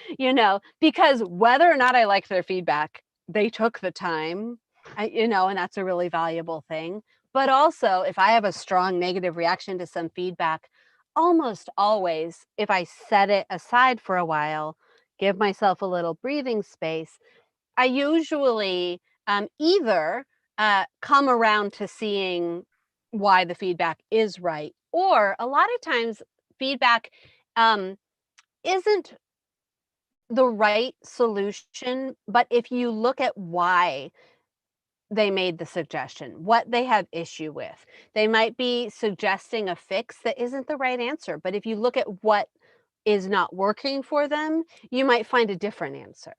because whether or not I liked their feedback, they took the time, and that's a really valuable thing. But also, if I have a strong negative reaction to some feedback, almost always, if I set it aside for a while, give myself a little breathing space, I usually either come around to seeing why the feedback is right, or a lot of times feedback um, isn't the right solution, but if you look at why they made the suggestion, what they have issue with, they might be suggesting a fix that isn't the right answer. But if you look at what is not working for them, you might find a different answer.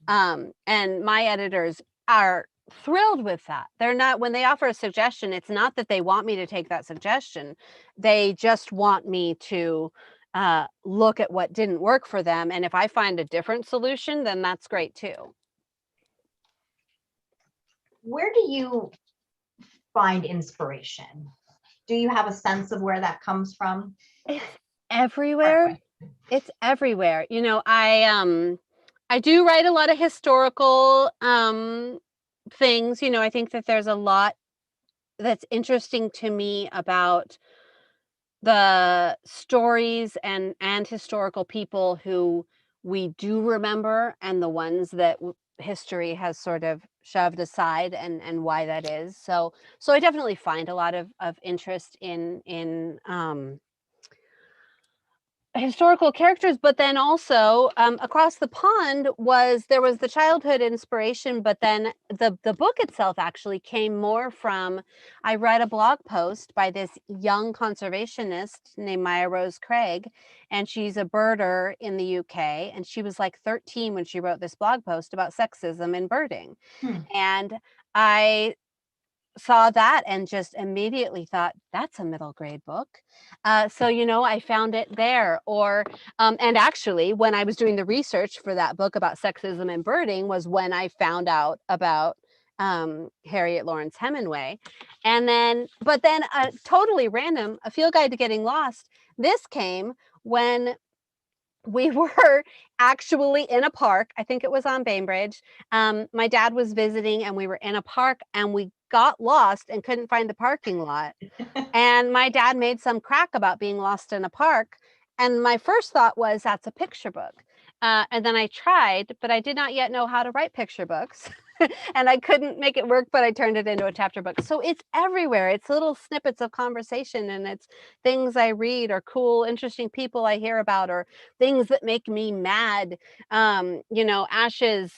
And my editors are thrilled with that. They're not, when they offer a suggestion, it's not that they want me to take that suggestion. They just want me to look at what didn't work for them. And if I find a different solution, then that's great too. Where do you find inspiration? Do you have a sense of where that comes from? It's everywhere. It's everywhere. I do write a lot of historical things. I think that there's a lot that's interesting to me about the stories and historical people who we do remember, and the ones that history has sort of shoved aside, and why that is. So I definitely find a lot of interest in historical characters, but then also across the pond there was the childhood inspiration, but then the book itself actually came more from, I read a blog post by this young conservationist named Maya Rose Craig, and she's a birder in the UK, and she was like 13 when she wrote this blog post about sexism in birding. And I saw that and just immediately thought, that's a middle grade book. So, I found it there. And actually, when I was doing the research for that book about sexism and birding was when I found out about Harriet Lawrence Hemingway. But then totally random, A Field Guide to Getting Lost. This came when we were actually in a park. I think it was on Bainbridge. My dad was visiting and we were in a park and we got lost and couldn't find the parking lot. And my dad made some crack about being lost in a park. And my first thought was, that's a picture book. And then I tried, but I did not yet know how to write picture books. And I couldn't make it work, but I turned it into a chapter book. So it's everywhere. It's little snippets of conversation, and it's things I read, or cool, interesting people I hear about, or things that make me mad. Ashes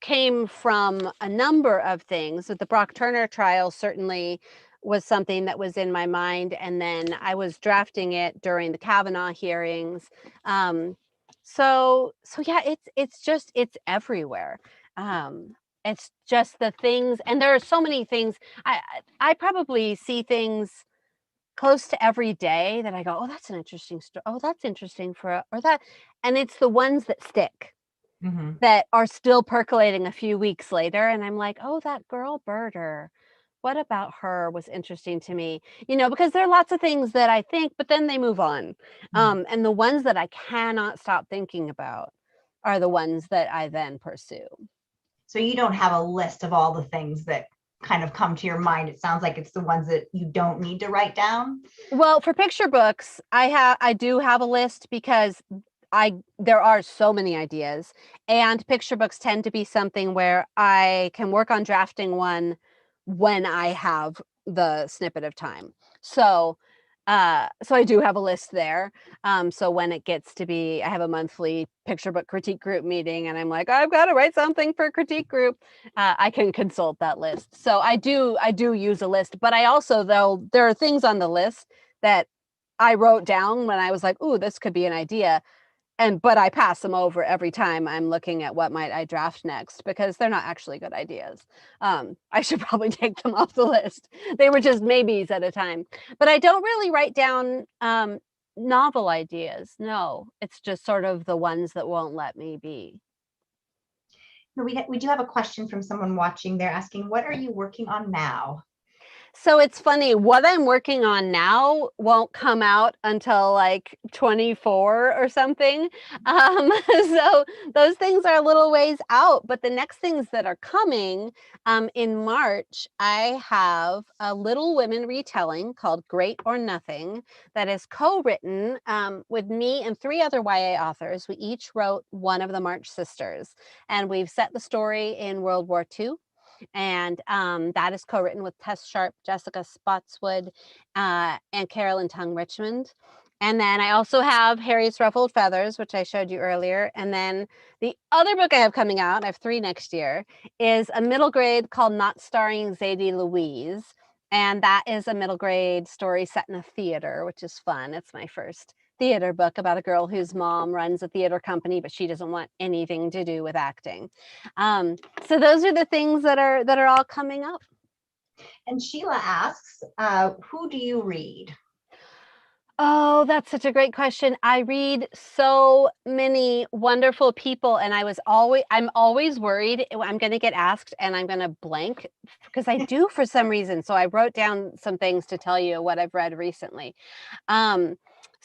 came from a number of things. The Brock Turner trial certainly was something that was in my mind. And then I was drafting it during the Kavanaugh hearings. So yeah, it's everywhere. It's just the things, and there are so many things. I probably see things close to every day that I go, oh, that's an interesting story. Oh, that's interesting or that. And it's the ones that stick. That are still percolating a few weeks later. And I'm like, oh, that girl birder, what about her was interesting to me? Because there are lots of things that I think, but then they move on. And the ones that I cannot stop thinking about are the ones that I then pursue. So you don't have a list of all the things that kind of come to your mind. It sounds like it's the ones that you don't need to write down. Well, for picture books, I do have a list, because there are so many ideas, and picture books tend to be something where I can work on drafting one when I have the snippet of time. So I do have a list there. So when it gets to be, I have a monthly picture book critique group meeting, and I'm like, I've got to write something for critique group. I can consult that list. So I do use a list, but I also, though, there are things on the list that I wrote down when I was like, ooh, this could be an idea. but I pass them over every time I'm looking at what might I draft next, because they're not actually good ideas. I should probably take them off the list. They were just maybes at a time. But I don't really write down novel ideas. No, it's just sort of the ones that won't let me be. We do have a question from someone watching. They're asking, what are you working on now? So it's funny, what I'm working on now won't come out until like 24 or something. So those things are a little ways out, but the next things that are coming in March, I have a Little Women retelling called Great or Nothing that is co-written with me and 3 other YA authors. We each wrote one of the March sisters, and we've set the story in World War II. And that is co-written with Tess Sharp, Jessica Spotswood, and Carolyn Tongue Richmond. And then I also have Harriet's Ruffled Feathers, which I showed you earlier. And then the other book I have coming out, I have 3 next year, is a middle grade called Not Starring Zadie Louise. And that is a middle grade story set in a theater, which is fun. It's my first theater book about a girl whose mom runs a theater company, but she doesn't want anything to do with acting. So those are the things that are all coming up. And Sheila asks, who do you read? Oh, that's such a great question. I read so many wonderful people, and I'm always worried I'm going to get asked and I'm going to blank, because I do for some reason. So I wrote down some things to tell you what I've read recently.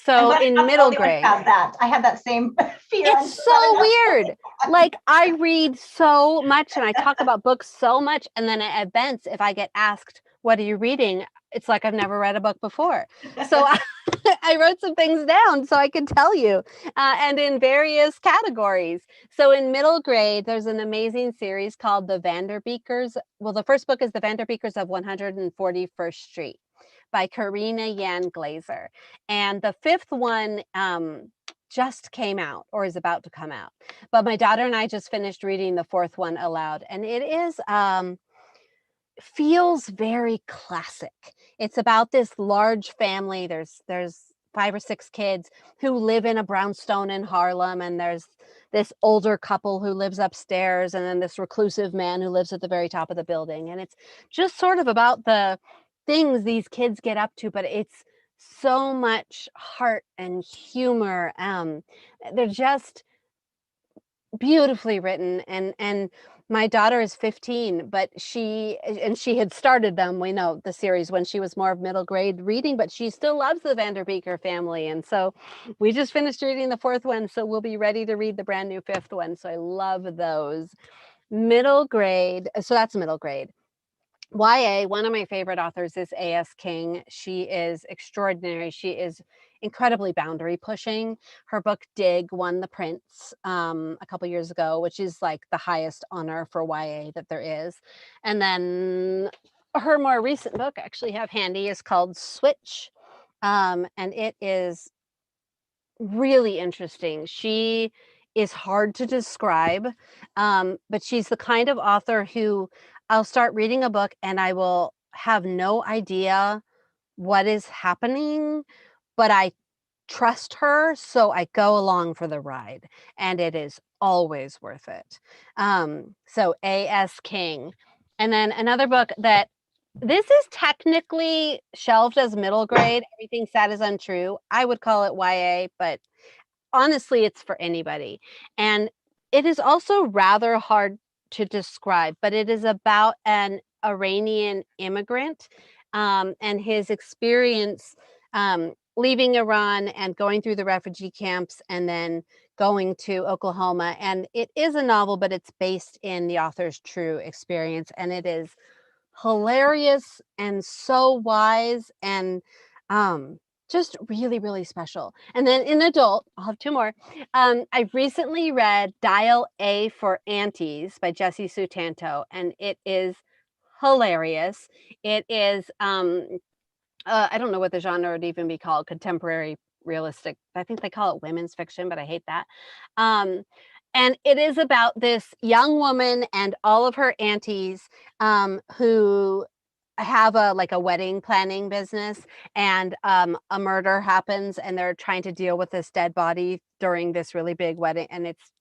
So in middle grade, that. I had that same fear. it's so weird. Like, I read so much and I talk about books so much, and then at events, if I get asked, what are you reading? It's like I've never read a book before. So I wrote some things down so I could tell you, and in various categories. So in middle grade, there's an amazing series called The Vanderbeekers. Well, the first book is The Vanderbeekers of 141st Street by Karina Yan Glazer. And the 5th one just came out, or is about to come out. But my daughter and I just finished reading the 4th one aloud, and it is feels very classic. It's about this large family. There's 5 or 6 kids who live in a brownstone in Harlem, and there's this older couple who lives upstairs, and then this reclusive man who lives at the very top of the building. And it's just sort of about the things these kids get up to, but it's so much heart and humor. They're just beautifully written, and my daughter is 15, but she had started them, we know, the series when she was more of middle grade reading, but she still loves the Vanderbeeker family. And so we just finished reading the 4th one, so we'll be ready to read the brand new 5th one. So I love those. Middle grade, so that's middle grade. YA, one of my favorite authors is A.S. King. She is extraordinary. She is incredibly boundary pushing. Her book Dig won the Prince a couple years ago, which is like the highest honor for YA that there is. And then her more recent book, I actually have handy, is called Switch. And it is really interesting. She is hard to describe, but she's the kind of author who I'll start reading a book and I will have no idea what is happening, but I trust her, so I go along for the ride, and it is always worth it. So A.S. King. And then another book that this is technically shelved as middle grade, Everything Sad is Untrue. I would call it YA, but honestly, it's for anybody. And it is also rather hard to describe, but it is about an Iranian immigrant and his experience leaving Iran and going through the refugee camps and then going to Oklahoma. And it is a novel, but it's based in the author's true experience. And it is hilarious and so wise and just really, really special. And then in adult, I'll have 2 more. I've recently read Dial A for Aunties by Jessie Sutanto, and it is hilarious. It is, I don't know what the genre would even be called, contemporary realistic. I think they call it women's fiction, but I hate that. And it is about this young woman and all of her aunties who have a like a wedding planning business, and a murder happens and they're trying to deal with this dead body during this really big wedding, and it's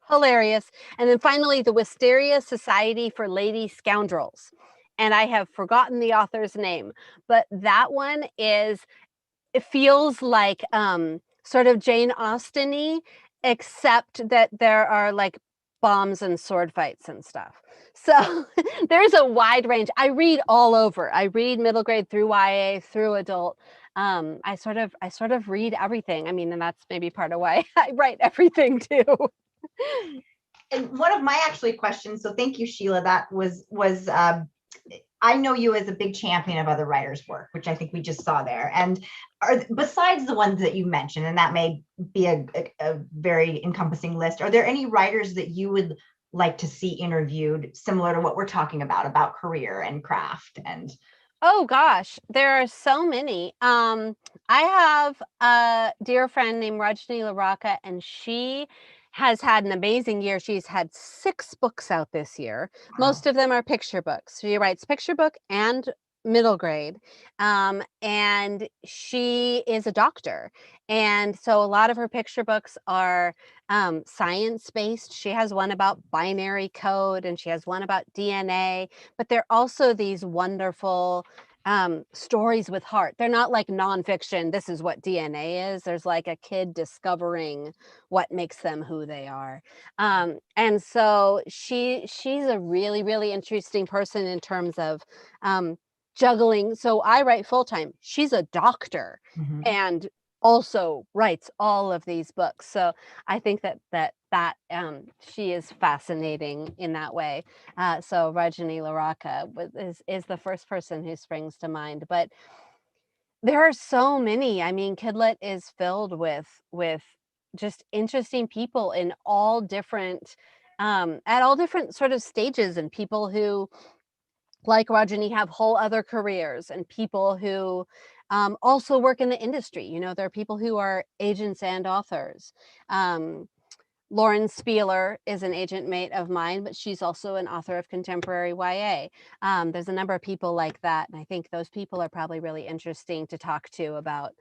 hilarious. And then finally, the Wisteria Society for Lady Scoundrels. And I have forgotten the author's name, but that one is, it feels like sort of Jane Austen-y, except that there are like bombs and sword fights and stuff. So there's a wide range. I read all over. I read middle grade through YA through adult. I sort of read everything. I mean, and that's maybe part of why I write everything too. And one of my actually questions, so thank you, Sheila, that was I know you as a big champion of other writers' work, which I think we just saw there. And besides the ones that you mentioned, and that may be a very encompassing list, are there any writers that you would like to see interviewed, similar to what we're talking about career and craft? And Oh gosh, there are so many. I have a dear friend named Rajni LaRocca, and she has had an amazing year. She's had 6 books out this year. wow. Most of them are picture books. She writes picture book and middle grade. And she is a doctor. And so a lot of her picture books are science based. She has one about binary code, and she has one about DNA, but they're also these wonderful stories with heart. They're not like nonfiction, this is what DNA is. There's like a kid discovering what makes them who they are. And so she's a really, really interesting person in terms of juggling. So I write full time. She's a doctor Mhm. and also writes all of these books. So I think that she is fascinating in that way. So Rajani LaRocca is the first person who springs to mind. But there are so many. I mean, Kidlet is filled with just interesting people in all different at all different sort of stages, and people who, like Rajani, have whole other careers, and people who also work in the industry. You know, there are people who are agents and authors. Um, Lauren Spieler is an agent mate of mine, but she's also an author of contemporary YA. There's a number of people like that, and I think those people are probably really interesting to talk to about,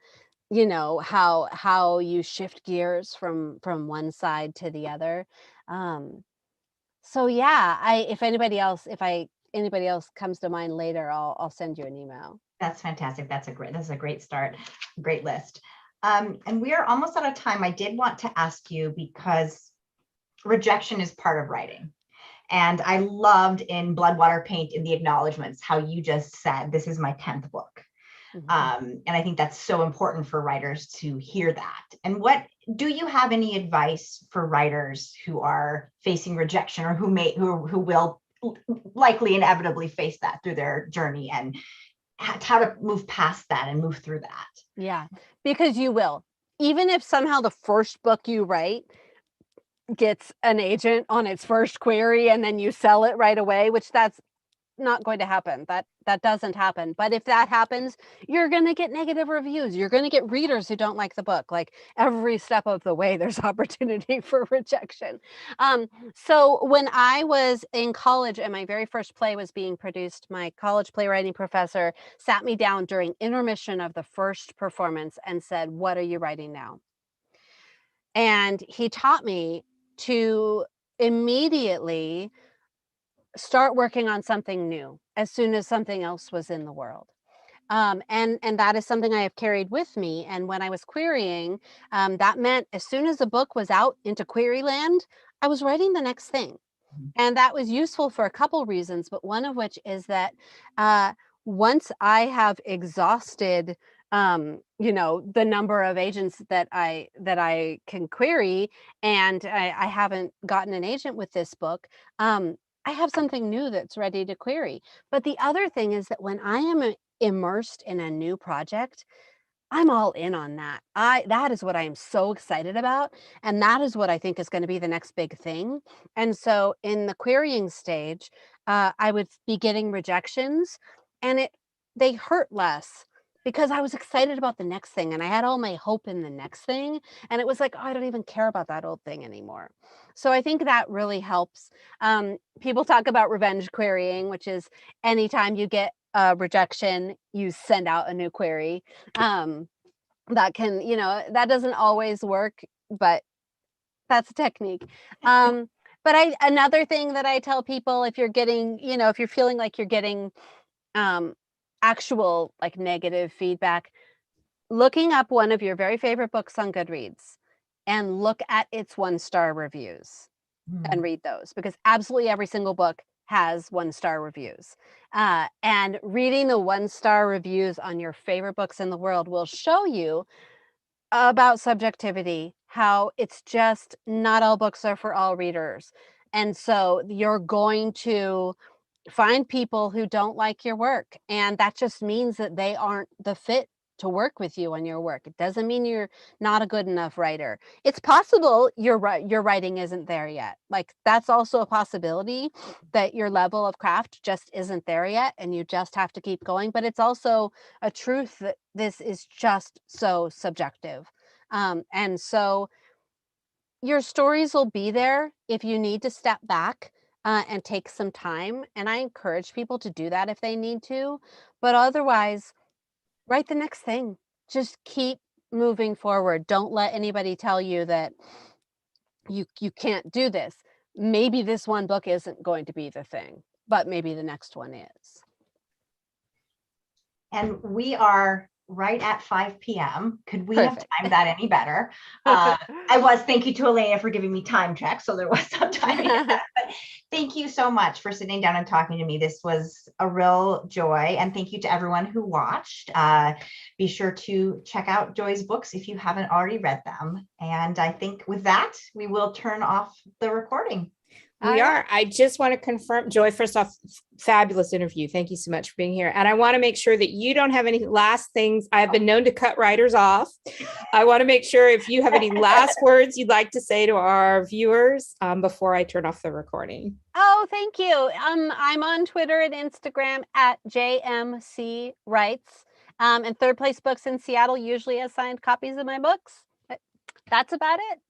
you know, how you shift gears from one side to the other. Um, so yeah, if anybody else comes to mind later, I'll send you an email. That's fantastic. That's a great start. Great list. And we are almost out of time. I did want to ask you, because rejection is part of writing. And I loved in Blood, Water, Paint, in the acknowledgments, how you just said, this is my 10th book. And I think that's so important for writers to hear that. And do you have any advice for writers who are facing rejection, or who will likely inevitably face that through their journey, and how to move past that and move through that? Yeah, because you will. Even if somehow the first book you write gets an agent on its first query and then you sell it right away, which that's not going to happen. That doesn't happen. But if that happens, you're going to get negative reviews. You're going to get readers who don't like the book. Like every step of the way, there's opportunity for rejection. So when I was in college and my very first play was being produced, my college playwriting professor sat me down during intermission of the first performance and said, "What are you writing now?" And he taught me to immediately start working on something new as soon as something else was in the world. And that is something I have carried with me. And when I was querying, that meant as soon as the book was out into query land, I was writing the next thing. And that was useful for a couple reasons, but one of which is that uh, once I have exhausted, the number of agents that I can query, and I haven't gotten an agent with this book, I have something new that's ready to query. But the other thing is that when I am immersed in a new project, I'm all in on that. That is what I am so excited about, and that is what I think is gonna be the next big thing. And so in the querying stage, I would be getting rejections, and they hurt less because I was excited about the next thing, and I had all my hope in the next thing, and it was like, "Oh, I don't even care about that old thing anymore." So I think that really helps. People talk about revenge querying, which is anytime you get rejection, you send out a new query. That can, that doesn't always work, but that's a technique. But another thing that I tell people, if you're getting, if you're feeling like you're getting actual like negative feedback, looking up one of your very favorite books on Goodreads and look at its 1-star reviews and read those, because absolutely every single book has 1-star reviews. And reading the 1-star reviews on your favorite books in the world will show you about subjectivity, how it's just not all books are for all readers. And so you're going to find people who don't like your work, and that just means that they aren't the fit to work with you on your work. It doesn't mean you're not a good enough writer. It's possible your writing isn't there yet. Like, that's also a possibility, that your level of craft just isn't there yet and you just have to keep going. But it's also a truth that this is just so subjective. And so your stories will be there if you need to step back and take some time. And I encourage people to do that if they need to. But otherwise, write the next thing. Just keep moving forward. Don't let anybody tell you that you can't do this. Maybe this one book isn't going to be the thing, but maybe the next one is. And we are right at 5 p.m. Could we Perfect. have timed that any better? Thank you to Elena for giving me time check. So there was some timing. But thank you so much for sitting down and talking to me. This was a real joy. And thank you to everyone who watched. Be sure to check out Joy's books if you haven't already read them. And I think with that, we will turn off the recording. We are. I just want to confirm, Joy, first off, fabulous interview. Thank you so much for being here. And I want to make sure that you don't have any last things. I've been known to cut writers off. I want to make sure if you have any last words you'd like to say to our viewers before I turn off the recording. Oh, thank you. I'm on Twitter and Instagram at JMC Writes. And Third Place Books in Seattle usually has signed copies of my books. But that's about it.